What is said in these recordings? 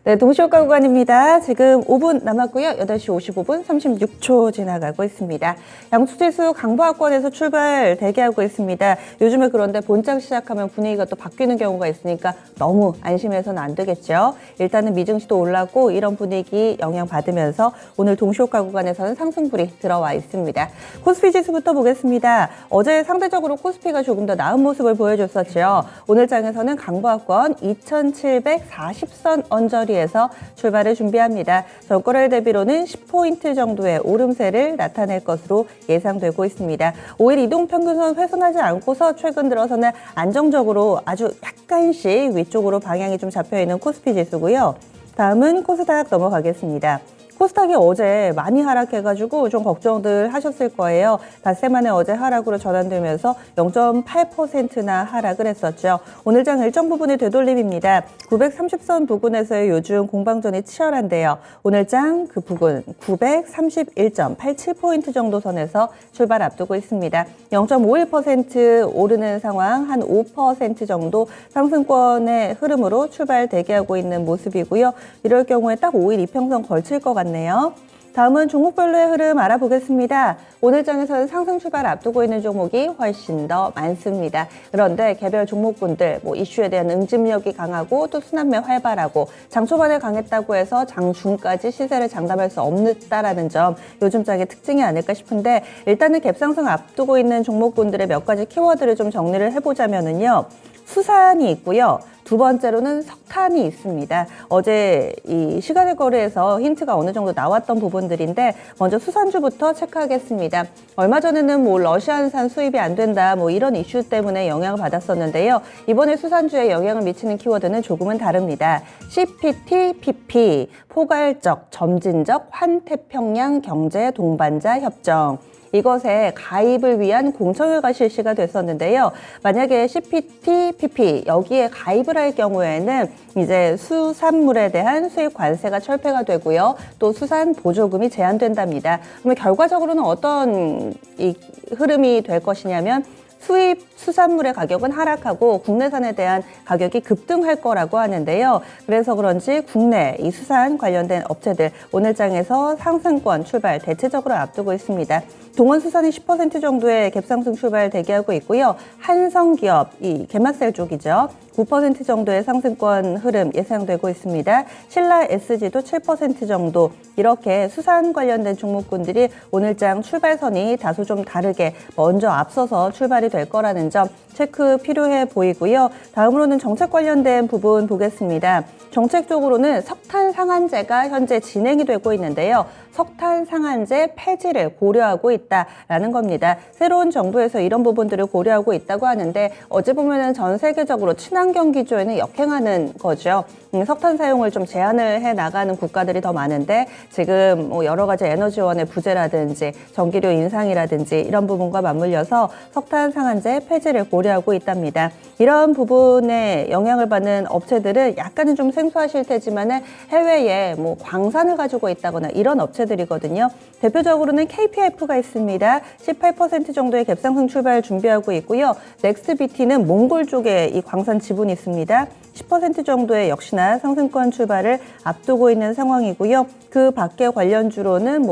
네, 동시효과 구간입니다. 지금 5분 남았고요. 8시 55분 36초 지나가고 있습니다. 양수지수 강보합권에서 출발 대기하고 있습니다. 요즘에 그런데 본장 시작하면 분위기가 또 바뀌는 경우가 있으니까 너무 안심해서는 안 되겠죠. 일단은 미증시도 올랐고 이런 분위기 영향받으면서 오늘 동시효과 구간에서는 상승불이 들어와 있습니다. 코스피 지수부터 보겠습니다. 어제 상대적으로 코스피가 조금 더 나은 모습을 보여줬었죠. 오늘 장에서는 강보합권 2740선 언저리 에서 출발을 준비합니다. 전거래 대비로는 10포인트 정도의 오름세를 나타낼 것으로 예상되고 있습니다. 5일 이동평균선 훼손하지 않고서 최근 들어서는 안정적으로 아주 약간씩 위쪽으로 방향이 좀 잡혀있는 코스피 지수고요. 다음은 코스닥 넘어가겠습니다. 코스닥이 어제 많이 하락해가지고 좀 걱정들 하셨을 거예요. 닷새 만에 어제 하락으로 전환되면서 0.8%나 하락을 했었죠. 오늘 장 일정 부분이 되돌림입니다. 930선 부근에서의 요즘 공방전이 치열한데요. 오늘 장 그 부근 931.87포인트 정도 선에서 출발 앞두고 있습니다. 0.51% 오르는 상황, 한 5% 정도 상승권의 흐름으로 출발 대기하고 있는 모습이고요. 이럴 경우에 딱 5일 이평선 걸칠 것 같네요. 다음은 종목별로의 흐름 알아보겠습니다. 오늘 장에서는 상승 출발 앞두고 있는 종목이 훨씬 더 많습니다. 그런데 개별 종목군들 이슈에 대한 응집력이 강하고 또 순환매 활발하고 장 초반에 강했다고 해서 장 중까지 시세를 장담할 수 없다라는 점 요즘 장의 특징이 아닐까 싶은데 일단은 갭상승 앞두고 있는 종목군들의 몇 가지 키워드를 좀 정리를 해보자면은요. 수산이 있고요. 두 번째로는 석탄이 있습니다. 어제 이 시간의 거래에서 힌트가 어느 정도 나왔던 부분들인데 먼저 수산주부터 체크하겠습니다. 얼마 전에는 러시아산 수입이 안 된다 이런 이슈 때문에 영향을 받았었는데요. 이번에 수산주에 영향을 미치는 키워드는 조금은 다릅니다. CPTPP, 포괄적, 점진적, 환태평양 경제 동반자 협정. 이것에 가입을 위한 공청회가 실시가 됐었는데요. 만약에 CPTPP 여기에 가입을 할 경우에는 이제 수산물에 대한 수입 관세가 철폐가 되고요. 또 수산 보조금이 제한된답니다. 그러면 결과적으로는 어떤 이 흐름이 될 것이냐면 수입 수산물의 가격은 하락하고 국내산에 대한 가격이 급등할 거라고 하는데요. 그래서 그런지 국내 이 수산 관련된 업체들 오늘 장에서 상승권 출발 대체적으로 앞두고 있습니다. 동원수산이 10% 정도의 갭상승 출발 대기하고 있고요. 한성기업, 이 게마셀 쪽이죠. 9% 정도의 상승권 흐름 예상되고 있습니다. 신라 SG도 7% 정도 이렇게 수산 관련된 종목군들이 오늘장 출발선이 다소 좀 다르게 먼저 앞서서 출발이 될 거라는 점 체크 필요해 보이고요. 다음으로는 정책 관련된 부분 보겠습니다. 정책적으로는 석탄 상한제가 현재 진행이 되고 있는데요. 석탄 상한제 폐지를 고려하고 있다라는 겁니다. 새로운 정부에서 이런 부분들을 고려하고 있다고 하는데 어제 보면은 전 세계적으로 친환경 기조에는 역행하는 거죠. 석탄 사용을 좀 제한을 해 나가는 국가들이 더 많은데 지금 여러 가지 에너지원의 부재라든지 전기료 인상이라든지 이런 부분과 맞물려서 석탄 상한제 폐지를 고려하고 있답니다. 이런 부분에 영향을 받는 업체들은 약간은 좀 생소하실 테지만은 해외에 광산을 가지고 있다거나 이런 업체들이거든요. 대표적으로는 KPF가 있습니다. 18% 정도의 갭상승 출발 준비하고 있고요. 넥스트비티는 몽골 쪽에 이 광산 지분이 있습니다. 10% 정도의 역시나 상승권 출발을 앞두고 있는 상황이고요. 그 밖에 관련주로는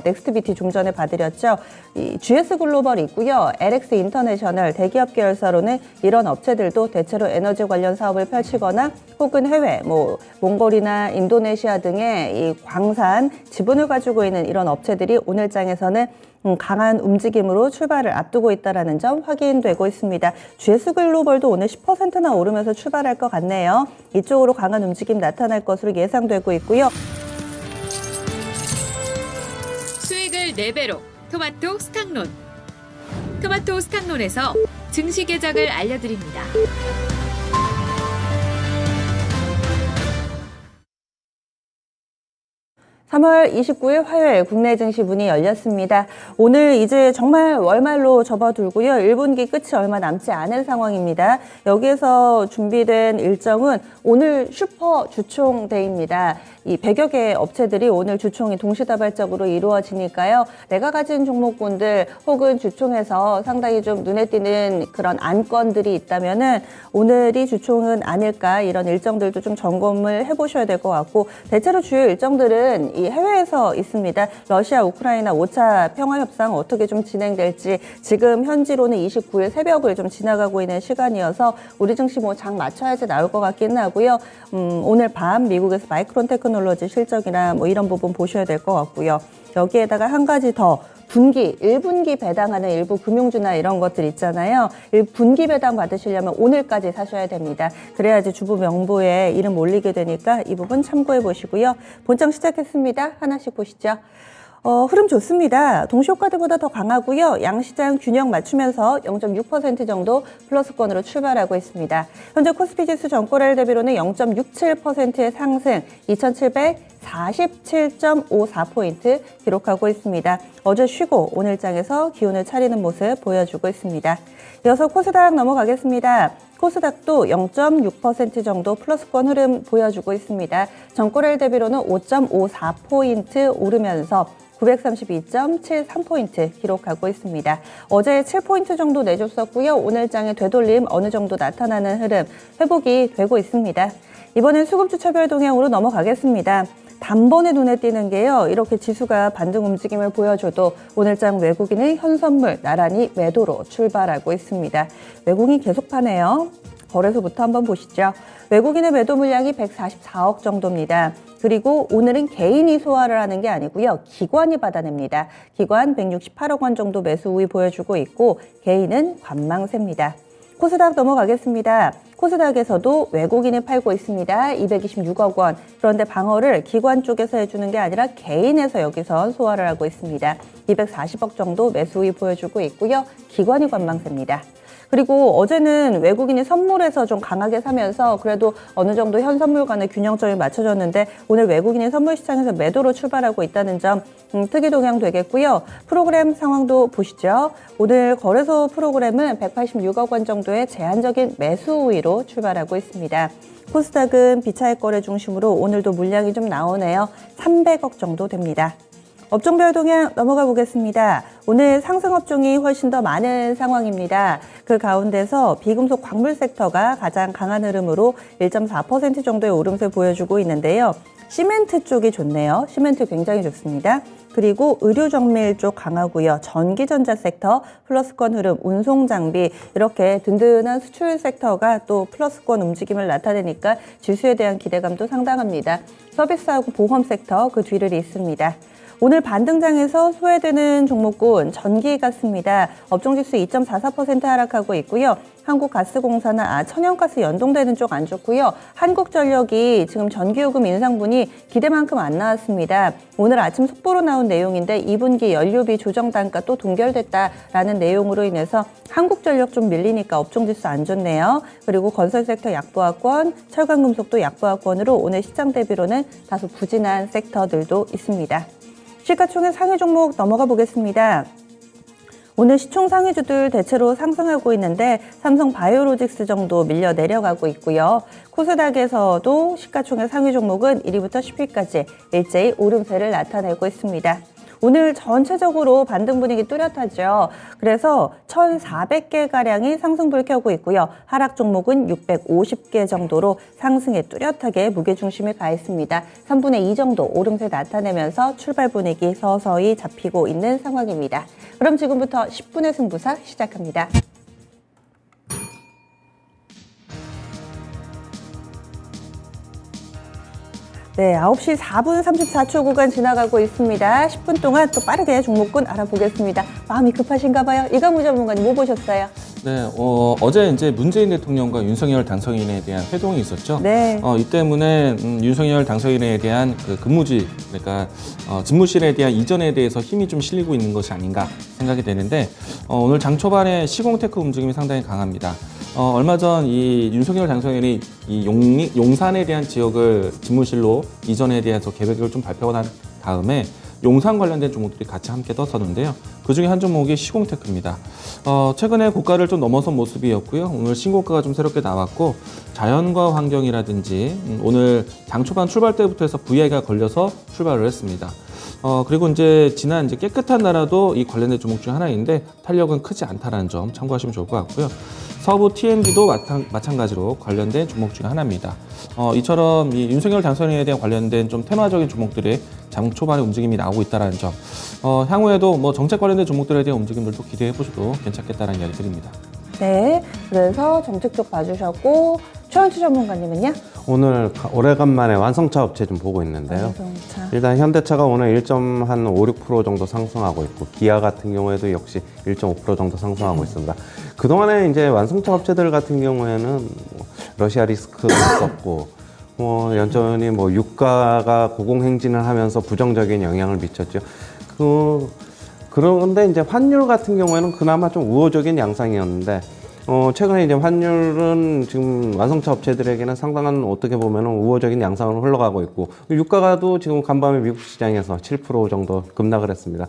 넥스트비티 좀 전에 봐드렸죠. 이 GS 글로벌 있고요. LX 인터내셔널 대기업 계열사로는 이런 업체들도 대체로 에너지 관련 사업을 펼치거나 혹은 해외, 몽골이나 인도네시아 등의 이 광산 지분을 가지고 있는 이런 업체들이 오늘 장에서는 강한 움직임으로 출발을 앞두고 있다는 점 확인되고 있습니다. GS 글로벌도 오늘 10%나 오르면서 출발할 것 같네요. 이쪽으로 강한 움직임 나타날 것으로 예상되고 있고요. 수익을 4배로 토마토 스탁론. 토마토 스탁론에서 증시 계작을 알려드립니다. 3월 29일 화요일 국내 증시 문이 열렸습니다. 오늘 이제 정말 월말로 접어들고요. 1분기 끝이 얼마 남지 않은 상황입니다. 여기에서 준비된 일정은 오늘 슈퍼 주총데이입니다. 이 100여 개 업체들이 오늘 주총이 동시다발적으로 이루어지니까요. 내가 가진 종목군들 혹은 주총에서 상당히 좀 눈에 띄는 그런 안건들이 있다면은 오늘이 주총은 아닐까 이런 일정들도 좀 점검을 해보셔야 될 것 같고 대체로 주요 일정들은 이 해외에서 있습니다. 러시아, 우크라이나 5차 평화협상 어떻게 좀 진행될지 지금 현지로는 29일 새벽을 좀 지나가고 있는 시간이어서 우리 증시 뭐 장 맞춰야지 나올 것 같기는 하고요. 오늘 밤 미국에서 마이크론 테크놀로지 실적이나 뭐 이런 부분 보셔야 될 것 같고요. 여기에다가 한 가지 더 분기, 1분기 배당하는 일부 금융주나 이런 것들 있잖아요. 분기 배당 받으시려면 오늘까지 사셔야 됩니다. 그래야지 주부 명부에 이름 올리게 되니까 이 부분 참고해 보시고요. 본장 시작했습니다. 하나씩 보시죠. 흐름 좋습니다. 동시효과들보다 더 강하고요. 양시장 균형 맞추면서 0.6% 정도 플러스권으로 출발하고 있습니다. 현재 코스피 지수 전거래일 대비로는 0.67%의 상승, 2,747.54포인트 기록하고 있습니다. 어제 쉬고 오늘장에서 기운을 차리는 모습 보여주고 있습니다. 이어서 코스닥 넘어가겠습니다. 코스닥도 0.6% 정도 플러스권 흐름 보여주고 있습니다. 전거래일 대비로는 5.54포인트 오르면서 932.73포인트 기록하고 있습니다. 어제 7포인트 정도 내줬었고요. 오늘장의 되돌림 어느 정도 나타나는 흐름 회복이 되고 있습니다. 이번엔 수급주차별 동향으로 넘어가겠습니다. 단번에 눈에 띄는 게요. 이렇게 지수가 반등 움직임을 보여줘도 오늘장 외국인의 현선물 나란히 매도로 출발하고 있습니다. 외국인 계속 파네요. 거래소부터 한번 보시죠. 외국인의 매도 물량이 144억 정도입니다. 그리고 오늘은 개인이 소화를 하는 게 아니고요. 기관이 받아냅니다. 기관 168억 원 정도 매수 우위 보여주고 있고 개인은 관망세입니다. 코스닥 넘어가겠습니다. 코스닥에서도 외국인이 팔고 있습니다. 226억 원. 그런데 방어를 기관 쪽에서 해주는 게 아니라 개인에서 여기서 소화를 하고 있습니다. 240억 정도 매수 우위 보여주고 있고요. 기관이 관망세입니다. 그리고 어제는 외국인이 선물에서 좀 강하게 사면서 그래도 어느 정도 현 선물 간의 균형점이 맞춰졌는데 오늘 외국인이 선물 시장에서 매도로 출발하고 있다는 점 특이 동향 되겠고요. 프로그램 상황도 보시죠. 오늘 거래소 프로그램은 186억 원 정도의 제한적인 매수 우위로 출발하고 있습니다. 코스닥은 비차익 거래 중심으로 오늘도 물량이 좀 나오네요. 300억 정도 됩니다. 업종별 동향 넘어가 보겠습니다. 오늘 상승 업종이 훨씬 더 많은 상황입니다. 그 가운데서 비금속 광물 섹터가 가장 강한 흐름으로 1.4% 정도의 오름세 보여주고 있는데요. 시멘트 쪽이 좋네요. 시멘트 굉장히 좋습니다. 그리고 의료 정밀 쪽 강하고요. 전기전자 섹터 플러스권 흐름, 운송 장비 이렇게 든든한 수출 섹터가 또 플러스권 움직임을 나타내니까 지수에 대한 기대감도 상당합니다. 서비스하고 보험 섹터 그 뒤를 잇습니다. 오늘 반등장에서 소외되는 종목군 전기 같습니다. 업종지수 2.44% 하락하고 있고요. 한국가스공사나 천연가스 연동되는 쪽 안 좋고요. 한국전력이 지금 전기요금 인상분이 기대만큼 안 나왔습니다. 오늘 아침 속보로 나온 내용인데 2분기 연료비 조정 단가 또 동결됐다라는 내용으로 인해서 한국전력 좀 밀리니까 업종지수 안 좋네요. 그리고 건설섹터 약보합권, 철강금속도 약보합권으로 오늘 시장 대비로는 다소 부진한 섹터들도 있습니다. 시가총액 상위 종목 넘어가 보겠습니다. 오늘 시총 상위주들 대체로 상승하고 있는데 삼성 바이오로직스 정도 밀려 내려가고 있고요. 코스닥에서도 시가총액 상위 종목은 1위부터 10위까지 일제히 오름세를 나타내고 있습니다. 오늘 전체적으로 반등 분위기 뚜렷하죠. 그래서 1,400개가량이 상승불 켜고 있고요. 하락 종목은 650개 정도로 상승에 뚜렷하게 무게중심이 가 있습니다. 3분의 2 정도 오름세 나타내면서 출발 분위기 서서히 잡히고 있는 상황입니다. 그럼 지금부터 10분의 승부사 시작합니다. 네, 9시 4분 34초 구간 지나가고 있습니다. 10분 동안 또 빠르게 종목군 알아보겠습니다. 마음이 급하신가 봐요. 이강무 전문가님 뭐 보셨어요? 네, 어제 이제 문재인 대통령과 윤석열 당선인에 대한 회동이 있었죠. 네. 이 때문에 윤석열 당선인에 대한 그 근무지, 그러니까 집무실에 대한 이전에 대해서 힘이 좀 실리고 있는 것이 아닌가 생각이 되는데 오늘 장 초반에 시공테크 움직임이 상당히 강합니다. 얼마 전 이 윤석열 당선인이 이 용산에 대한 지역을 집무실로 이전에 대해서 계획을 좀 발표가 다음에 용산 관련된 종목들이 같이 함께 떴었는데요. 그 중에 한 종목이 시공테크입니다. 최근에 고가를 좀 넘어선 모습이었고요. 오늘 신고가가 좀 새롭게 나왔고 자연과 환경이라든지 오늘 장 초반 출발 때부터 해서 VI가 걸려서 출발을 했습니다. 그리고 이제 지난 이제 깨끗한 나라도 이 관련된 종목 중 하나인데 탄력은 크지 않다는 점 참고하시면 좋을 것 같고요. 서부 TMD도 마찬가지로 관련된 종목 중 하나입니다. 이처럼 이 윤석열 당선인에 대한 관련된 좀 테마적인 종목들의 장 초반에 움직임이 나오고 있다는 점. 향후에도 뭐 정책 관련된 종목들에 대한 움직임들도 기대해 보셔도 괜찮겠다는 이야기 드립니다. 네, 그래서 정책 쪽 봐주셨고 최원주 전문가님은요? 오늘 오래간만에 완성차 업체 좀 보고 있는데요. 완성차. 일단 현대차가 오늘 1.56% 정도 상승하고 있고 기아 같은 경우에도 역시 1.5% 정도 상승하고 있습니다. 그동안에 이제 완성차 업체들 같은 경우에는 뭐 러시아 리스크도 있었고 여전히 뭐 유가가 고공행진을 하면서 부정적인 영향을 미쳤죠. 그런데 이제 환율 같은 경우에는 그나마 좀 우호적인 양상이었는데 최근에 이제 환율은 지금 완성차 업체들에게는 상당한 어떻게 보면 우호적인 양상으로 흘러가고 있고 유가가도 지금 간밤에 미국 시장에서 7% 정도 급락을 했습니다.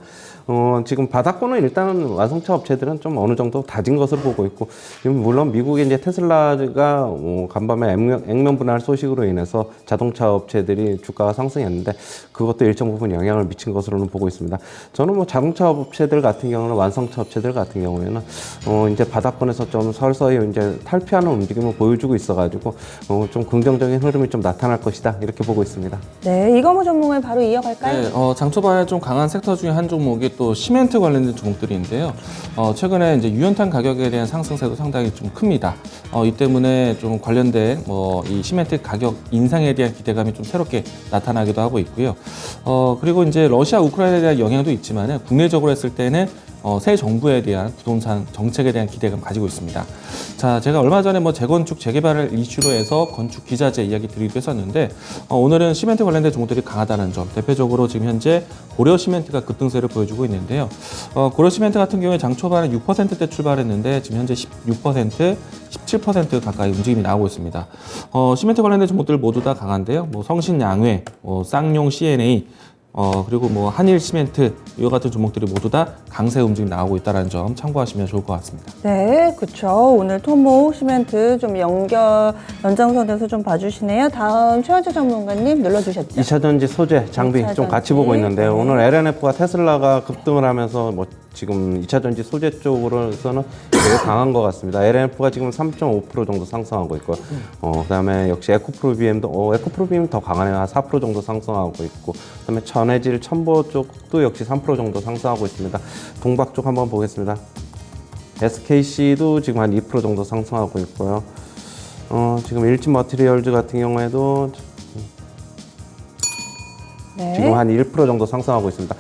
지금 바닥권은 일단은 완성차 업체들은 좀 어느 정도 다진 것으로 보고 있고 지금 물론 미국의 이제 테슬라가 간밤에 액면 분할 소식으로 인해서 자동차 업체들이 주가가 상승했는데 그것도 일정 부분 영향을 미친 것으로는 보고 있습니다. 저는 뭐 자동차 업체들 같은 경우는 완성차 업체들 같은 경우에는 이제 바닥권에서 좀 서서히 이제 탈피하는 움직임을 보여주고 있어가지고 좀 긍정적인 흐름이 좀 나타날 것이다 이렇게 보고 있습니다. 네, 이거무 전문을 바로 이어갈까요? 네, 장 초반에 좀 강한 섹터 중에 한 종목이 또 시멘트 관련된 종목들인데요. 최근에 이제 유연탄 가격에 대한 상승세도 상당히 좀 큽니다. 이 때문에 좀 관련된 이 시멘트 가격 인상에 대한 기대감이 좀 새롭게 나타나기도 하고 있고요. 그리고 이제 러시아 우크라이나에 대한 영향도 있지만은 국내적으로 했을 때는 새 정부에 대한 부동산 정책에 대한 기대감 가지고 있습니다. 자, 제가 얼마 전에 뭐 재건축 재개발을 이슈로 해서 건축 기자재 이야기 드리기도 했었는데 오늘은 시멘트 관련된 종목들이 강하다는 점, 대표적으로 지금 현재 고려 시멘트가 급등세를 보여주고 있는데요. 고려 시멘트 같은 경우에 장 초반에 6%대 출발했는데 지금 현재 16%, 17% 가까이 움직임이 나오고 있습니다. 시멘트 관련된 종목들 모두 다 강한데요. 뭐 성신양회, 쌍용 CNA, 그리고 뭐 한일 시멘트 이와 같은 종목들이 모두 다 강세 움직임 나오고 있다는 점 참고하시면 좋을 것 같습니다. 네, 그렇죠. 오늘 토목 시멘트 좀 연장선에서 좀 봐주시네요. 다음 최원주 전문가님 눌러주셨죠? 2차전지 소재 장비 좀 같이 보고 있는데요. 네. 오늘 LNF와 테슬라가 급등을 하면서 뭐 지금 2차전지 소재 쪽으로서는 되게 강한 것 같습니다. LNF가 지금 3.5% 정도 상승하고 있고, 그다음에 역시 에코프로비엠도 에코프로비엠이 더 강하네요. 한 4% 정도 상승하고 있고, 그다음에 전해질 첨보 쪽도 역시 3% 정도 상승하고 있습니다. 동박 쪽 한번 보겠습니다. SKC도 지금 한 2% 정도 상승하고 있고요. 지금 일진 머티리얼즈 같은 경우에도 네. 지금 한 1% 정도 상승하고 있습니다.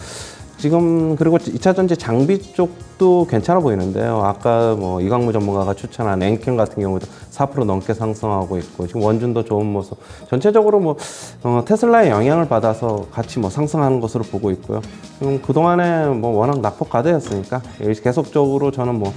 지금 그리고 2차 전지 장비 쪽도 괜찮아 보이는데요. 아까 뭐 이광무 전문가가 추천한 엔캠 같은 경우도 4% 넘게 상승하고 있고 지금 원준도 좋은 모습. 전체적으로 뭐 테슬라의 영향을 받아서 같이 뭐 상승하는 것으로 보고 있고요. 그 동안에 뭐 워낙 낙폭 과대였으니까 계속적으로 저는 뭐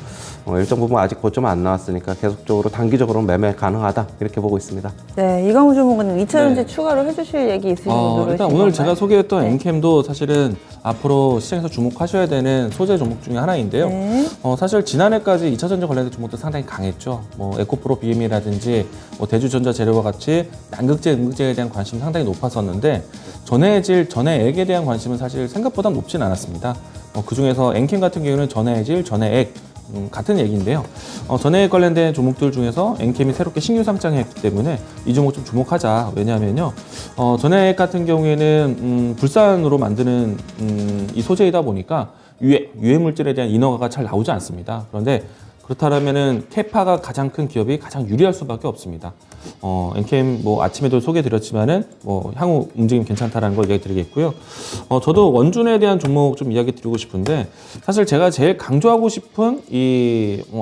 일정 부분 아직 고점 안 나왔으니까 계속적으로 단기적으로 매매 가능하다 이렇게 보고 있습니다. 네, 이광우 전문가님 2차 전지 네. 추가로 해주실 얘기 있으신 분들로 일단 오늘 제가 소개했던 엔캠도 사실은 앞으로 시장에서 주목하셔야 되는 소재 종목 중에 하나인데요. 네. 사실 지난해까지 2차 전지 관련된 종목도 상당히 강했죠. 뭐 에코프로 BM이라든지 뭐 대주전자 재료와 같이 난극재, 음극재에 대한 관심이 상당히 높았었는데 전해질, 전해액에 대한 관심은 사실 생각보다 높진 않았습니다. 그 중에서 엔캠 같은 경우는 전해질, 전해액 같은 얘기인데요. 전해액 관련된 종목들 중에서 엔캠이 새롭게 신규 상장했기 때문에 이 종목 좀 주목하자. 왜냐하면요, 전해액 같은 경우에는 불산으로 만드는 이 소재이다 보니까 유해 물질에 대한 인허가가 잘 나오지 않습니다. 그런데 그렇다면은 캐파가 가장 큰 기업이 가장 유리할 수밖에 없습니다. 엔캠 뭐 아침에도 소개드렸지만은 뭐 향후 움직임 괜찮다라는 걸 이야기 드리겠고요. 저도 원준에 대한 종목 좀 이야기 드리고 싶은데 사실 제가 제일 강조하고 싶은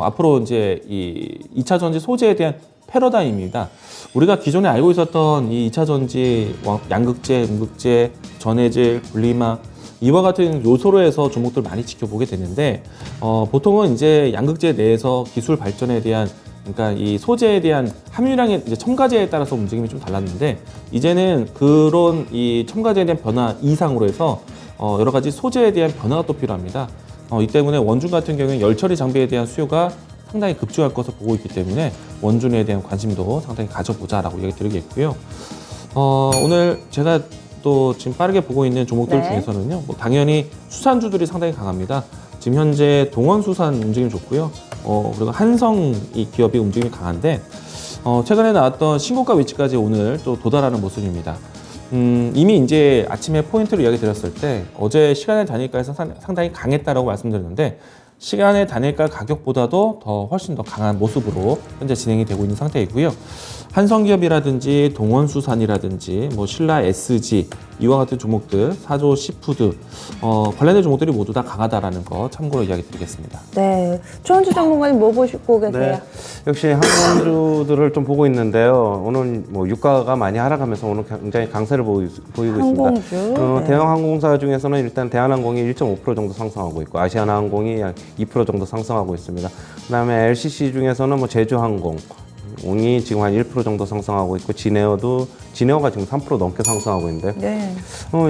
앞으로 이제 이 2차 전지 소재에 대한 패러다임입니다. 우리가 기존에 알고 있었던 이 2차 전지 양극재, 음극재, 전해질, 분리막 이와 같은 요소로 해서 종목들 많이 지켜보게 되는데 보통은 이제 양극재 내에서 기술 발전에 대한 그러니까 이 소재에 대한 함유량의 이제 첨가제에 따라서 움직임이 좀 달랐는데 이제는 그런 이 첨가제에 대한 변화 이상으로 해서 여러 가지 소재에 대한 변화가 또 필요합니다. 이 때문에 원준 같은 경우에 열 처리 장비에 대한 수요가 상당히 급증할 것으로 보고 있기 때문에 원준에 대한 관심도 상당히 가져보자라고 얘기 드리겠고요. 오늘 제가 또 지금 빠르게 보고 있는 종목들 네. 중에서는요, 뭐 당연히 수산주들이 상당히 강합니다. 지금 현재 동원수산 움직임이 좋고요. 그리고 한성 이 기업이 움직임이 강한데 최근에 나왔던 신고가 위치까지 오늘 또 도달하는 모습입니다. 이미 이제 아침에 포인트로 이야기 드렸을 때 어제 시간의 단일가에서 상당히 강했다라고 말씀드렸는데 시간의 단일가 가격보다도 더 훨씬 더 강한 모습으로 현재 진행이 되고 있는 상태이고요. 한성기업이라든지 동원수산이라든지 뭐 신라 SG 이와 같은 종목들, 사조 시푸드 관련된 종목들이 모두 다 강하다라는 거 참고로 이야기 드리겠습니다. 네. 조원주 전문가님 뭐 보시고 계세요? 네, 역시 항공주들을 좀 보고 있는데요. 오늘 뭐 유가가 많이 하락하면서 오늘 굉장히 강세를 보이고 항공주. 있습니다. 네. 대형 항공사 중에서는 일단 대한항공이 1.5% 정도 상승하고 있고 아시아나항공이 약 2% 정도 상승하고 있습니다. 그다음에 LCC 중에서는 뭐 제주항공 이 지금 한 1% 정도 상승하고 있고 진에어가 지금 3% 넘게 상승하고 있는데요. 네.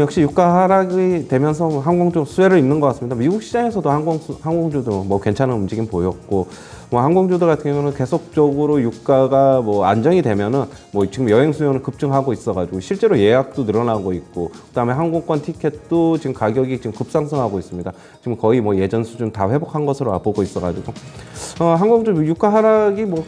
역시 유가 하락이 되면서 항공주 수혜를 입는 것 같습니다. 미국 시장에서도 항공주도 뭐 괜찮은 움직임 보였고, 뭐 항공주들 같은 경우는 계속적으로 유가가 뭐 안정이 되면은 뭐 지금 여행 수요는 급증하고 있어가지고 실제로 예약도 늘어나고 있고, 그다음에 항공권 티켓도 지금 가격이 지금 급상승하고 있습니다. 지금 거의 뭐 예전 수준 다 회복한 것으로 보고 있어가지고 항공주 유가 하락이 뭐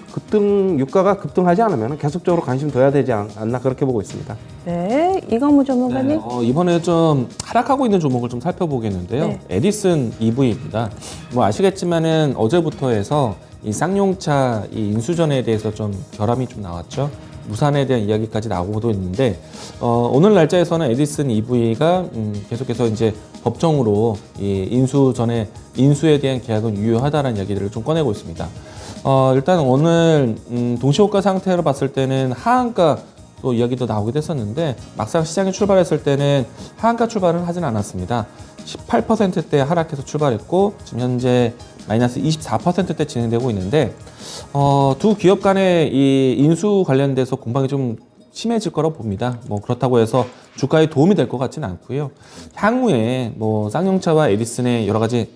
유가가 급등하지 않으면 계속적으로 관심 둬야 되지 않나 그렇게 보고 있습니다. 네. 이광무 전문가님. 이번에 좀 하락하고 있는 종목을 좀 살펴보겠는데요. 네. 에디슨 EV입니다. 뭐 아시겠지만은 어제부터 해서 이 쌍용차 이 인수전에 대해서 좀 결함이 좀 나왔죠. 무산에 대한 이야기까지 나오고도 있는데 오늘 날짜에서는 에디슨 EV가 계속해서 이제 법정으로 이 인수에 대한 계약은 유효하다라는 이야기들을 좀 꺼내고 있습니다. 일단 오늘 동시호가 상태로 봤을 때는 하한가 또 이야기도 나오기도 했었는데 막상 시장에 출발했을 때는 하한가 출발은 하진 않았습니다. 18%대 하락해서 출발했고 지금 현재 마이너스 24%대 진행되고 있는데 두 기업 간의 이 인수 관련돼서 공방이 좀 심해질 거라고 봅니다. 뭐 그렇다고 해서 주가에 도움이 될 것 같지는 않고요. 향후에 뭐 쌍용차와 에디슨의 여러 가지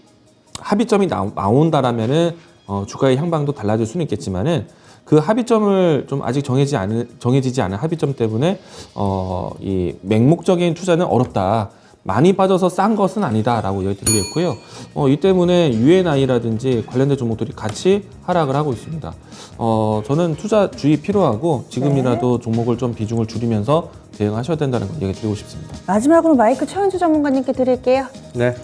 합의점이 나온다라면은 주가의 향방도 달라질 수는 있겠지만은 그 합의점을 좀 아직 정해지지 않은 합의점 때문에 이 맹목적인 투자는 어렵다. 많이 빠져서 싼 것은 아니다라고 얘기 드리겠고요. 이 때문에 UNI라든지 관련된 종목들이 같이 하락을 하고 있습니다. 저는 투자 주의 필요하고 지금이라도 종목을 좀 비중을 줄이면서 대응하셔야 된다는 걸 얘기 드리고 싶습니다. 마지막으로 마이크 최원주 전문가님께 드릴게요. 네.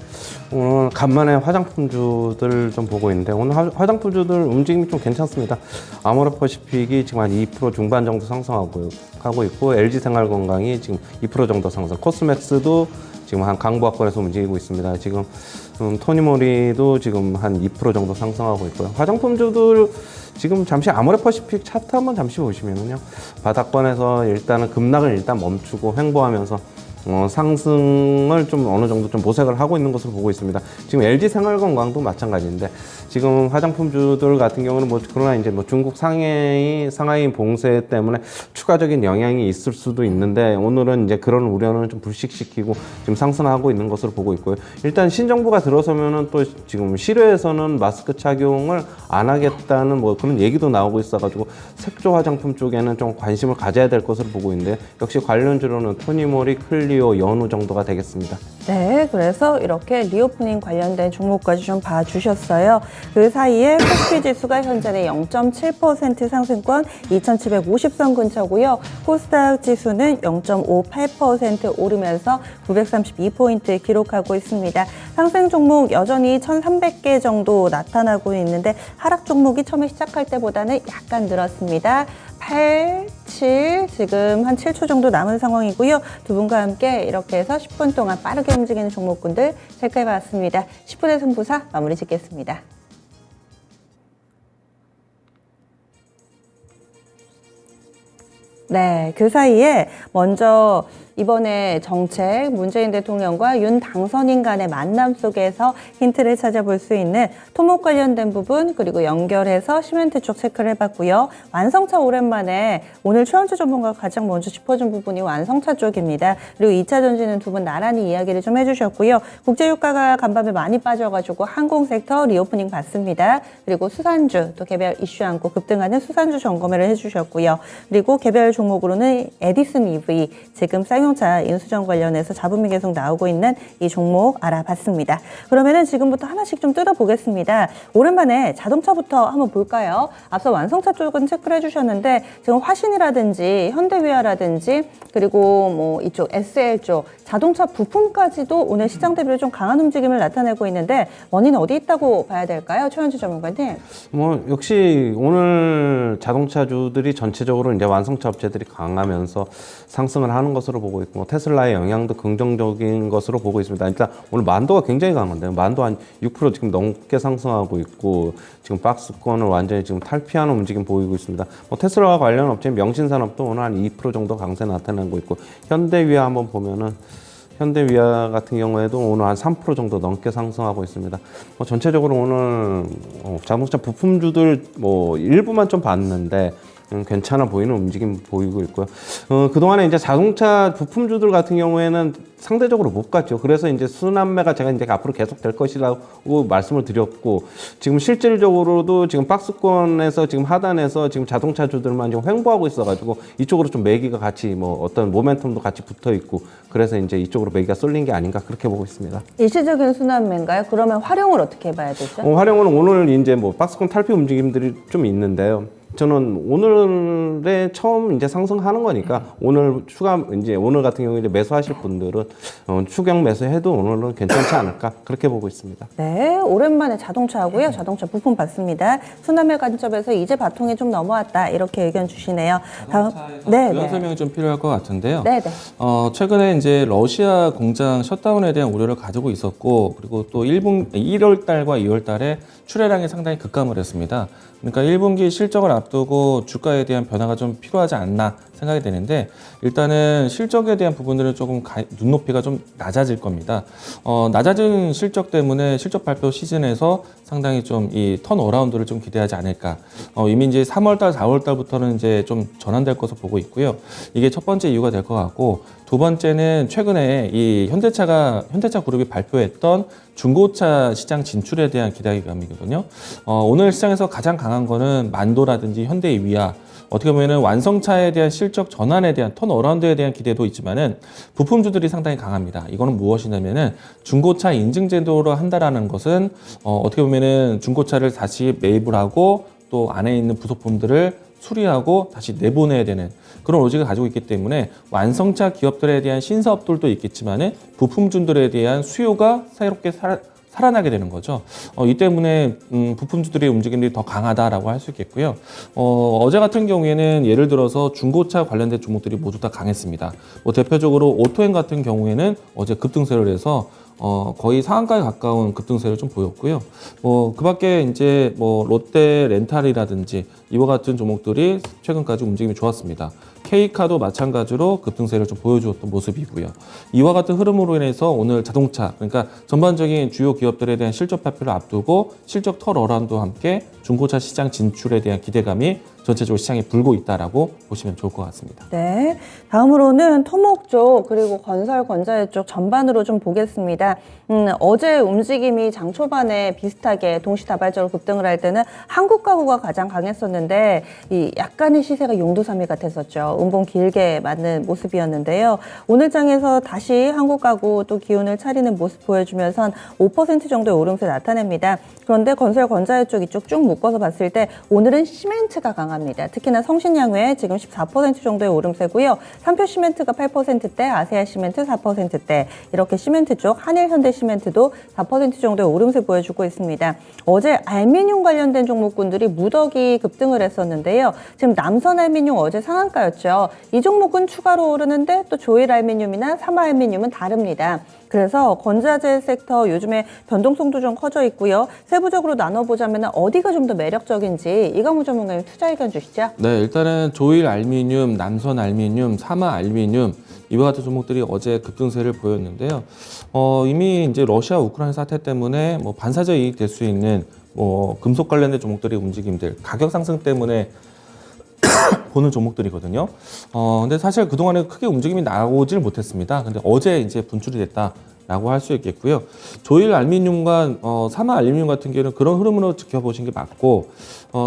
오늘 간만에 화장품주들 좀 보고 있는데 오늘 화장품주들 움직임이 좀 괜찮습니다. 아모레퍼시픽이 지금 한 2% 중반 정도 상승하고 있고 LG생활건강이 지금 2% 정도 상승, 코스맥스도 지금 한 강보합권에서 움직이고 있습니다. 지금 토니모리도 지금 한 2% 정도 상승하고 있고요. 화장품주들 지금 잠시 아모레퍼시픽 차트 한번 잠시 보시면은요, 바닥권에서 일단은 급락을 일단 멈추고 횡보하면서 상승을 좀 어느 정도 좀 모색을 하고 있는 것으로 보고 있습니다. 지금 LG생활건강도 마찬가지인데 지금 화장품주들 같은 경우는 뭐 그러나 이제 뭐 중국 상하이 봉쇄 때문에 추가적인 영향이 있을 수도 있는데 오늘은 이제 그런 우려는 좀 불식시키고 지금 상승하고 있는 것으로 보고 있고요. 일단 신정부가 들어서면은 또 지금 실외에서는 마스크 착용을 안 하겠다는 뭐 그런 얘기도 나오고 있어가지고 색조 화장품 쪽에는 좀 관심을 가져야 될 것으로 보고 있는데 역시 관련주로는 토니모리, 클리오, 연우 정도가 되겠습니다. 네, 그래서 이렇게 리오프닝 관련된 종목까지 좀 봐주셨어요. 그 사이에 코스피 지수가 현재는 0.7% 상승권 2750선 근처고요. 코스닥 지수는 0.58% 오르면서 932포인트 기록하고 있습니다. 상승 종목 여전히 1300개 정도 나타나고 있는데 하락 종목이 처음에 시작할 때보다는 약간 늘었습니다. 8, 7, 지금 한 7초 정도 남은 상황이고요. 두 분과 함께 이렇게 해서 10분 동안 빠르게 움직이는 종목군들 체크해봤습니다. 10분의 승부사 마무리 짓겠습니다. 네, 그 사이에 먼저 이번에 정책, 문재인 대통령과 윤 당선인 간의 만남 속에서 힌트를 찾아볼 수 있는 토목 관련된 부분, 그리고 연결해서 시멘트 쪽 체크를 해봤고요. 완성차 오랜만에 오늘 최원주 전문가가 가장 먼저 짚어준 부분이 완성차 쪽입니다. 그리고 2차 전지는 두 분 나란히 이야기를 좀 해주셨고요. 국제유가가 간밤에 많이 빠져가지고 항공 섹터 리오프닝 봤습니다. 그리고 수산주, 또 개별 이슈 안고 급등하는 수산주 점검을 해주셨고요. 그리고 개별 종목으로는 에디슨 EV, 지금 쌍용차 인수전 관련해서 잡음이 계속 나오고 있는 이 종목 알아봤습니다. 그러면은 지금부터 하나씩 좀 뜯어보겠습니다. 오랜만에 자동차부터 한번 볼까요? 앞서 완성차 쪽은 체크를 해주셨는데 지금 화신이라든지 현대위아라든지 그리고 뭐 이쪽 SL 쪽 자동차 부품까지도 오늘 시장 대비로 좀 강한 움직임을 나타내고 있는데 원인은 어디 있다고 봐야 될까요? 최현주 전문가님. 뭐 역시 오늘 자동차주들이 전체적으로 이제 완성차 업체들이 강하면서 상승을 하는 것으로 보고 있고 뭐 테슬라의 영향도 긍정적인 것으로 보고 있습니다. 일단 오늘 만도가 굉장히 강한데요. 만도 한 6% 지금 넘게 상승하고 있고 지금 박스권을 완전히 지금 탈피하는 움직임 보이고 있습니다. 뭐 테슬라와 관련 업체인 명신산업도 오늘 한 2% 정도 강세 나타나고 있고 현대위아 한번 보면은 현대위아 같은 경우에도 오늘 한 3% 정도 넘게 상승하고 있습니다. 뭐 전체적으로 오늘 자동차 부품주들 뭐 일부만 좀 봤는데 괜찮아 보이는 움직임 보이고 있고요. 그동안에 이제 자동차 부품주들 같은 경우에는 상대적으로 못 갔죠. 그래서 이제 순환매가 제가 이제 앞으로 계속 될 것이라고 말씀을 드렸고, 지금 실질적으로도 지금 박스권에서 지금 하단에서 지금 자동차주들만 지금 횡보하고 있어가지고 이쪽으로 좀 매기가 같이 뭐 어떤 모멘텀도 같이 붙어 있고, 그래서 이제 이쪽으로 매기가 쏠린 게 아닌가 그렇게 보고 있습니다. 일시적인 순환매인가요? 그러면 활용을 어떻게 해봐야 되죠? 활용은 오늘 이제 뭐 박스권 탈피 움직임들이 좀 있는데요. 저는 오늘에 처음 이제 상승하는 거니까 오늘 오늘 같은 경우에 이제 매수하실 분들은 추경 매수해도 오늘은 괜찮지 않을까 그렇게 보고 있습니다. 네, 오랜만에 자동차하고요. 자동차 부품 봤습니다. 순환매 관점에서 이제 바통이 좀 넘어왔다 이렇게 의견 주시네요. 자동차에서 네, 부연 네. 설명이 좀 필요할 것 같은데요. 네, 네. 최근에 이제 러시아 공장 셧다운에 대한 우려를 가지고 있었고, 그리고 또 1월 달과 2월 달에 출하량이 상당히 급감을 했습니다. 그러니까 1분기 실적을 앞두고 주가에 대한 변화가 좀 필요하지 않나 생각이 되는데, 일단은 실적에 대한 부분들은 조금 눈높이가 좀 낮아질 겁니다. 낮아진 실적 때문에 실적 발표 시즌에서 상당히 좀 이 턴어라운드를 좀 기대하지 않을까. 이미 이제 3월달, 4월달부터는 이제 좀 전환될 것으로 보고 있고요. 이게 첫 번째 이유가 될 것 같고, 두 번째는 최근에 이 현대차 그룹이 발표했던 중고차 시장 진출에 대한 기대감이거든요. 오늘 시장에서 가장 강한 거는 만도라든지 현대위아, 어떻게 보면은 완성차에 대한 실적 전환에 대한 턴어라운드에 대한 기대도 있지만은 부품주들이 상당히 강합니다. 이거는 무엇이냐면은 중고차 인증 제도를 한다라는 것은 어떻게 보면은 중고차를 다시 매입을 하고 또 안에 있는 부속품들을 수리하고 다시 내보내야 되는 그런 로직을 가지고 있기 때문에 완성차 기업들에 대한 신사업들도 있겠지만은 부품주들에 대한 수요가 새롭게 살아나게 되는 거죠. 이 때문에 부품주들의 움직임들이 더 강하다라고 할 수 있겠고요. 어제 같은 경우에는 예를 들어서 중고차 관련된 종목들이 모두 다 강했습니다. 뭐 대표적으로 오토행 같은 경우에는 어제 급등세를 해서 거의 상한가에 가까운 급등세를 좀 보였고요. 그밖에 이제 뭐 롯데 렌탈이라든지 이와 같은 종목들이 최근까지 움직임이 좋았습니다. K카도 마찬가지로 급등세를 좀 보여주었던 모습이고요. 이와 같은 흐름으로 인해서 오늘 자동차, 그러니까 전반적인 주요 기업들에 대한 실적 발표를 앞두고 실적 턴어라운드와 함께 중고차 시장 진출에 대한 기대감이 전체적으로 시장에 불고 있다라고 보시면 좋을 것 같습니다. 네, 다음으로는 토목 쪽 그리고 건설 건자재 쪽 전반으로 좀 보겠습니다. 어제 움직임이 장 초반에 비슷하게 동시다발적으로 급등을 할 때는 한국 가구가 가장 강했었는데 이 약간의 시세가 용두사미 같았었죠. 음봉 길게 맞는 모습이었는데요. 오늘 장에서 다시 한국 가구 또 기운을 차리는 모습 보여주면서 한 5% 정도의 오름세 나타냅니다. 그런데 건설 건자재 쪽 이쪽 쭉 묶어서 봤을 때 오늘은 시멘트가 강합니다. 특히나 성신양회 지금 14% 정도의 오름세고요. 삼표 시멘트가 8%대, 아세아 시멘트 4%대, 이렇게 시멘트 쪽 한일 현대 시멘트도 4% 정도의 오름세 보여주고 있습니다. 어제 알미늄 관련된 종목군들이 무더기 급등을 했었는데요. 지금 남선 알미늄 어제 상한가였죠. 이 종목은 추가로 오르는데 또 조일 알미늄이나 삼화 알미늄은 다릅니다. 그래서 건자재 섹터 요즘에 변동성도 좀 커져 있고요. 세부적으로 나눠보자면 어디가 좀 좀 더 매력적인지 이강무 전문가님 투자 의견 주시죠. 네, 일단은 조일 알미늄, 남선 알미늄, 사마 알미늄 이와 같은 종목들이 어제 급등세를 보였는데요. 이미 이제 러시아 우크라이나 사태 때문에 뭐 반사적 이익 될 수 있는 뭐 금속 관련된 종목들의 움직임들, 가격 상승 때문에 보는 종목들이거든요. 근데 사실 그동안에 크게 움직임이 나오질 못했습니다. 근데 어제 이제 분출이 됐다라고 할 수 있겠고요. 조일 알미늄과 사마 알미늄 같은 경우는 그런 흐름으로 지켜보신 게 맞고,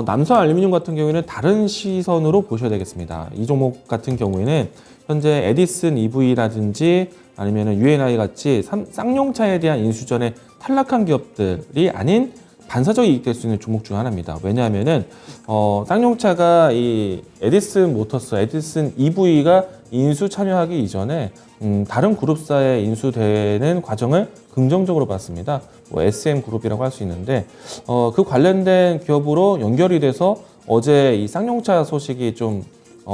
남선 알미늄 같은 경우에는 다른 시선으로 보셔야 되겠습니다. 이 종목 같은 경우에는 현재 에디슨 EV라든지 아니면 UNI 같이 쌍용차에 대한 인수전에 탈락한 기업들이 아닌 반사적 이익 될 수 있는 종목 중 하나입니다. 왜냐하면은 쌍용차가 이 에디슨 모터스, 에디슨 EV가 인수 참여하기 이전에 다른 그룹사에 인수되는 과정을 긍정적으로 봤습니다. 뭐 SM 그룹이라고 할 수 있는데 그 관련된 기업으로 연결이 돼서 어제 이 쌍용차 소식이 좀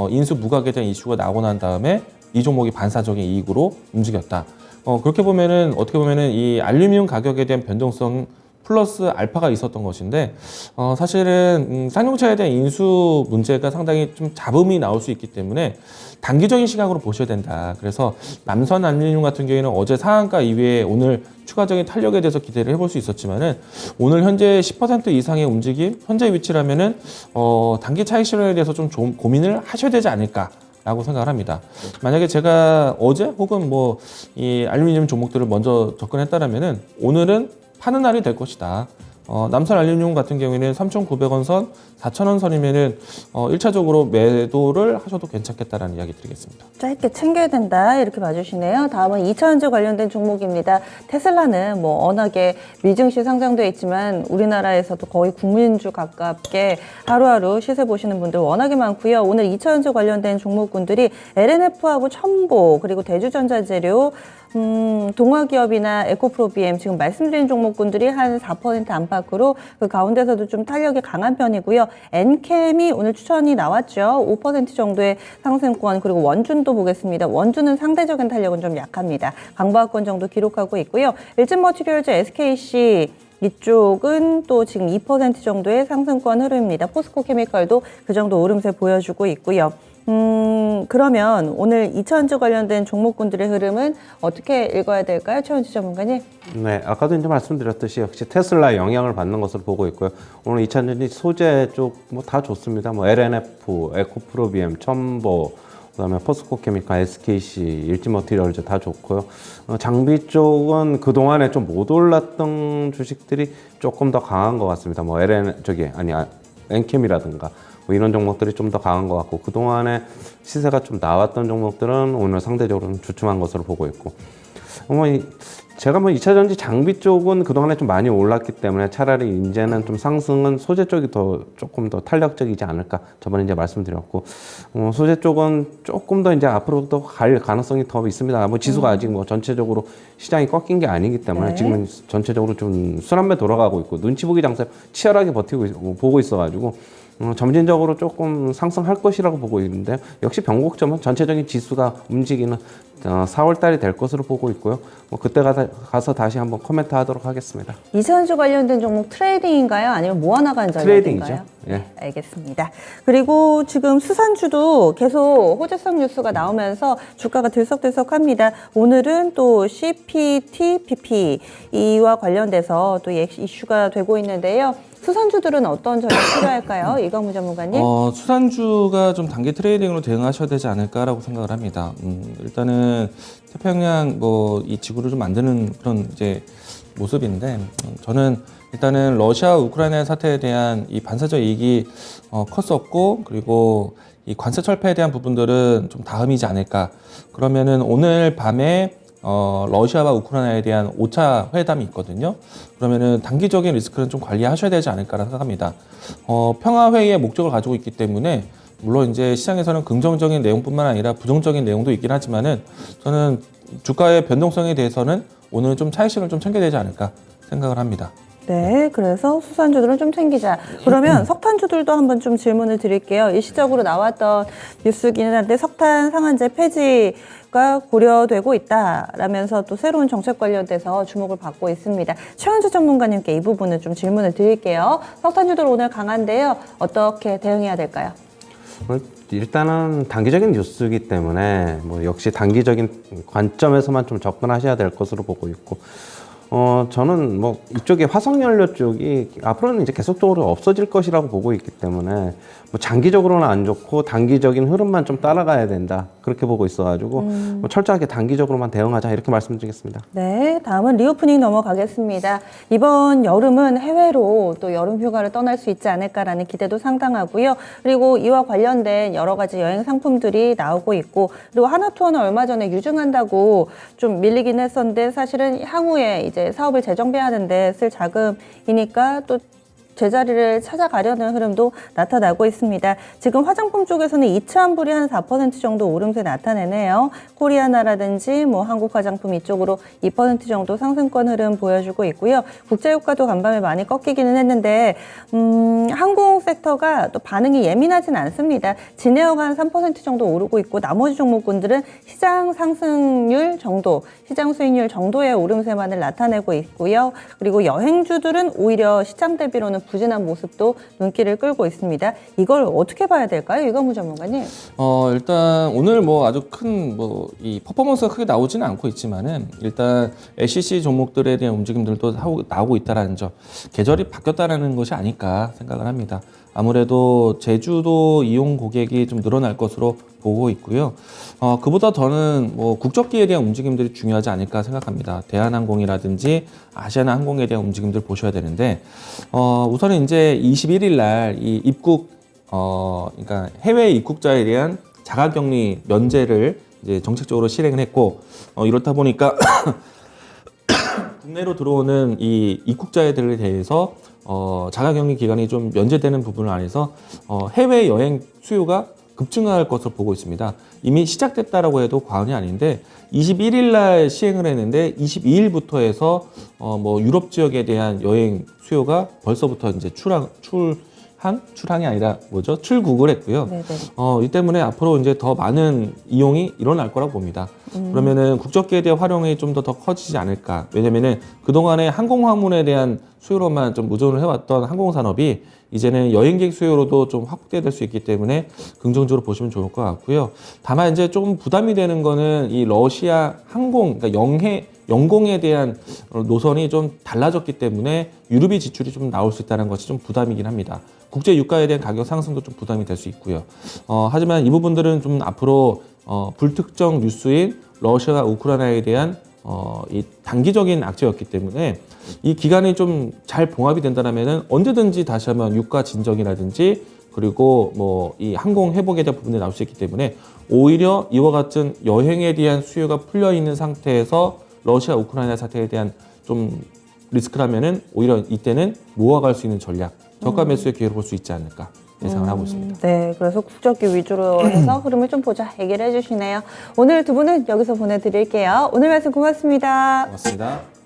인수 무각에 대한 이슈가 나오고 난 다음에 이 종목이 반사적인 이익으로 움직였다. 그렇게 보면은 어떻게 보면은 이 알루미늄 가격에 대한 변동성 플러스 알파가 있었던 것인데 사실은 쌍용차에 대한 인수 문제가 상당히 좀 잡음이 나올 수 있기 때문에 단기적인 시각으로 보셔야 된다. 그래서 남선 알루미늄 같은 경우에는 어제 상한가 이외에 오늘 추가적인 탄력에 대해서 기대를 해볼 수 있었지만은 오늘 현재 10% 이상의 움직임, 현재 위치라면은 단기 차익 실현에 대해서 좀 고민을 하셔야 되지 않을까라고 생각을 합니다. 만약에 제가 어제 혹은 뭐 이 알루미늄 종목들을 먼저 접근했다라면은 오늘은 파는 날이 될 것이다. 남선 알루미늄 같은 경우에는 3,900원 선, 4,000원 선이면은 1차적으로 매도를 하셔도 괜찮겠다라는 이야기 드리겠습니다. 짧게 챙겨야 된다 이렇게 봐주시네요. 다음은 2차전지 관련된 종목입니다. 테슬라는 뭐 워낙에 미증시 상장되어 있지만 우리나라에서도 거의 국민주 가깝게 하루하루 시세 보시는 분들 워낙에 많고요. 오늘 2차전지 관련된 종목군들이 LNF하고 첨보 그리고 대주전자재료 동화기업이나 에코프로비엠 지금 말씀드린 종목군들이 한 4% 안팎으로 그 가운데서도 좀 탄력이 강한 편이고요. 엔캠이 오늘 추천이 나왔죠. 5% 정도의 상승권 그리고 원준도 보겠습니다. 원준은 상대적인 탄력은 좀 약합니다. 강보합권 정도 기록하고 있고요. 일진머티리얼즈 SKC 이쪽은 또 지금 2% 정도의 상승권 흐름입니다. 포스코케미칼도 그 정도 오름세 보여주고 있고요. 그러면 오늘 2차전지 관련된 종목군들의 흐름은 어떻게 읽어야 될까요? 최원지 전문가님? 네, 아까도 이제 말씀드렸듯이 역시 테슬라 영향을 받는 것으로 보고 있고요. 오늘 2차전지 소재 쪽 뭐 다 좋습니다. 뭐 LNF, 에코프로비엠, 첨보, 그다음에 포스코케미칼, SKC, 일지머티리얼즈 다 좋고요. 장비 쪽은 그 동안에 좀 못 올랐던 주식들이 조금 더 강한 것 같습니다. 뭐 엔캠이라든가. 뭐 이런 종목들이 좀 더 강한 것 같고 그동안에 시세가 좀 나왔던 종목들은 오늘 상대적으로 주춤한 것으로 보고 있고 제가 뭐 2차전지 장비 쪽은 그동안에 좀 많이 올랐기 때문에 차라리 이제는 좀 상승은 소재 쪽이 조금 더 탄력적이지 않을까 저번에 이제 말씀드렸고 소재 쪽은 조금 더 이제 앞으로도 갈 가능성이 더 있습니다. 뭐 지수가 아직 뭐 전체적으로 시장이 꺾인 게 아니기 때문에 네. 지금 전체적으로 좀 순환매 돌아가고 있고 눈치 보기 장세 치열하게 보고 있어가지고 점진적으로 조금 상승할 것이라고 보고 있는데 역시 변곡점은 전체적인 지수가 움직이는 4월 달이 될 것으로 보고 있고요. 뭐 그때 가서 다시 한번 코멘트 하도록 하겠습니다. 2차전지 관련된 종목 트레이딩인가요? 아니면 모아나가는 전략인가요? 트레이딩이죠. 예. 알겠습니다. 그리고 지금 수산주도 계속 호재성 뉴스가 나오면서 주가가 들썩들썩합니다. 오늘은 또 CPTPP 이와 관련돼서 또 이슈가 되고 있는데요. 수산주들은 어떤 전략 필요할까요? 이강무 전문가님? 수산주가 좀 단기 트레이딩으로 대응하셔야 되지 않을까라고 생각을 합니다. 일단은 태평양 이 지구를 좀 만드는 그런 이제 모습인데 저는 일단은 러시아 우크라이나 사태에 대한 이 반사적 이익이 컸었고 그리고 이 관세 철폐에 대한 부분들은 좀 다음이지 않을까. 그러면은 오늘 밤에 러시아와 우크라이나에 대한 5차 회담이 있거든요. 그러면은 단기적인 리스크는 좀 관리하셔야 되지 않을까라 생각합니다. 평화회의의 목적을 가지고 있기 때문에 물론 이제 시장에서는 긍정적인 내용뿐만 아니라 부정적인 내용도 있긴 하지만은 저는 주가의 변동성에 대해서는 오늘 좀 차익실을 좀 챙겨야 되지 않을까 생각을 합니다. 네, 그래서 수산주들은 좀 챙기자. 그러면 석탄주들도 한번 좀 질문을 드릴게요. 일시적으로 나왔던 뉴스기는 한데 석탄 상한제 폐지가 고려되고 있다라면서 또 새로운 정책 관련돼서 주목을 받고 있습니다. 최현주 전문가님께 이 부분을 좀 질문을 드릴게요. 석탄주들 오늘 강한데요. 어떻게 대응해야 될까요? 일단은 단기적인 뉴스이기 때문에 뭐 역시 단기적인 관점에서만 좀 접근하셔야 될 것으로 보고 있고, 저는 뭐 이쪽에 화석연료 쪽이 앞으로는 이제 계속적으로 없어질 것이라고 보고 있기 때문에 뭐 장기적으로는 안 좋고 단기적인 흐름만 좀 따라가야 된다, 그렇게 보고 있어가지고 뭐 철저하게 단기적으로만 대응하자, 이렇게 말씀드리겠습니다. 네, 다음은 리오프닝 넘어가겠습니다. 이번 여름은 해외로 또 여름 휴가를 떠날 수 있지 않을까라는 기대도 상당하고요. 그리고 이와 관련된 여러 가지 여행 상품들이 나오고 있고, 그리고 하나투어는 얼마 전에 유증한다고 좀 밀리긴 했었는데 사실은 향후에 이제 사업을 재정비하는데 쓸 자금이니까 또 제자리를 찾아가려는 흐름도 나타나고 있습니다. 지금 화장품 쪽에서는 이츠한불이 한 4% 정도 오름세 나타내네요. 코리아나라든지 뭐 한국 화장품 이쪽으로 2% 정도 상승권 흐름 보여주고 있고요. 국제유가도 간밤에 많이 꺾이기는 했는데 항공 섹터가 또 반응이 예민하진 않습니다. 진에어가 한 3% 정도 오르고 있고, 나머지 종목군들은 시장 상승률 정도, 시장 수익률 정도의 오름세만을 나타내고 있고요. 그리고 여행주들은 오히려 시장 대비로는 부진한 모습도 눈길을 끌고 있습니다. 이걸 어떻게 봐야 될까요, 이건무 전문가님? 일단 오늘 뭐 아주 큰 뭐 이 퍼포먼스가 크게 나오지는 않고 있지만은 일단 LCC 종목들에 대한 움직임들도 나오고 있다라는 점, 계절이 바뀌었다라는 것이 아닐까 생각을 합니다. 아무래도 제주도 이용 고객이 좀 늘어날 것으로 보고 있고요. 그보다 더는 뭐 국적기에 대한 움직임들이 중요하지 않을까 생각합니다. 대한항공이라든지 아시아나항공에 대한 움직임들 보셔야 되는데, 우선은 이제 21일 날 이 입국, 그러니까 해외 입국자에 대한 자가격리 면제를 이제 정책적으로 실행을 했고, 이렇다 보니까 국내로 들어오는 이 입국자들에 대해서 자가격리 기간이 좀 면제되는 부분을 안에서 해외 여행 수요가 급증할 것으로 보고 있습니다. 이미 시작됐다라고 해도 과언이 아닌데 21일 날 시행을 했는데 22일부터 해서 뭐 유럽 지역에 대한 여행 수요가 벌써부터 이제 출항이 아니라 뭐죠? 출국을 했고요. 네네. 이 때문에 앞으로 이제 더 많은 이용이 일어날 거라고 봅니다. 그러면은 국적기에 대한 활용이 좀 더 커지지 않을까. 왜냐면은 그동안에 항공화물에 대한 수요로만 좀 의존을 해왔던 항공산업이 이제는 여행객 수요로도 좀 확대될 수 있기 때문에 긍정적으로 보시면 좋을 것 같고요. 다만 이제 좀 부담이 되는 거는 이 러시아 항공, 그러니까 영공에 대한 노선이 좀 달라졌기 때문에 유류비 지출이 좀 나올 수 있다는 것이 좀 부담이긴 합니다. 국제 유가에 대한 가격 상승도 좀 부담이 될 수 있고요. 하지만 이 부분들은 좀 앞으로 불특정 뉴스인 러시아와 우크라이나에 대한 이 단기적인 악재였기 때문에 이 기간이 좀 잘 봉합이 된다면은 언제든지 다시 한번 유가 진정이라든지 그리고 뭐 이 항공 회복에 대한 부분이 나올 수 있기 때문에 오히려 이와 같은 여행에 대한 수요가 풀려 있는 상태에서 러시아 우크라이나 사태에 대한 좀 리스크라면은 오히려 이때는 모아갈 수 있는 전략, 저가 매수의 기회를 볼 수 있지 않을까 예상을 하고 있습니다. 네, 그래서 국적기 위주로 해서 흐름을 좀 보자 얘기를 해주시네요. 오늘 두 분은 여기서 보내드릴게요. 오늘 말씀 고맙습니다. 고맙습니다.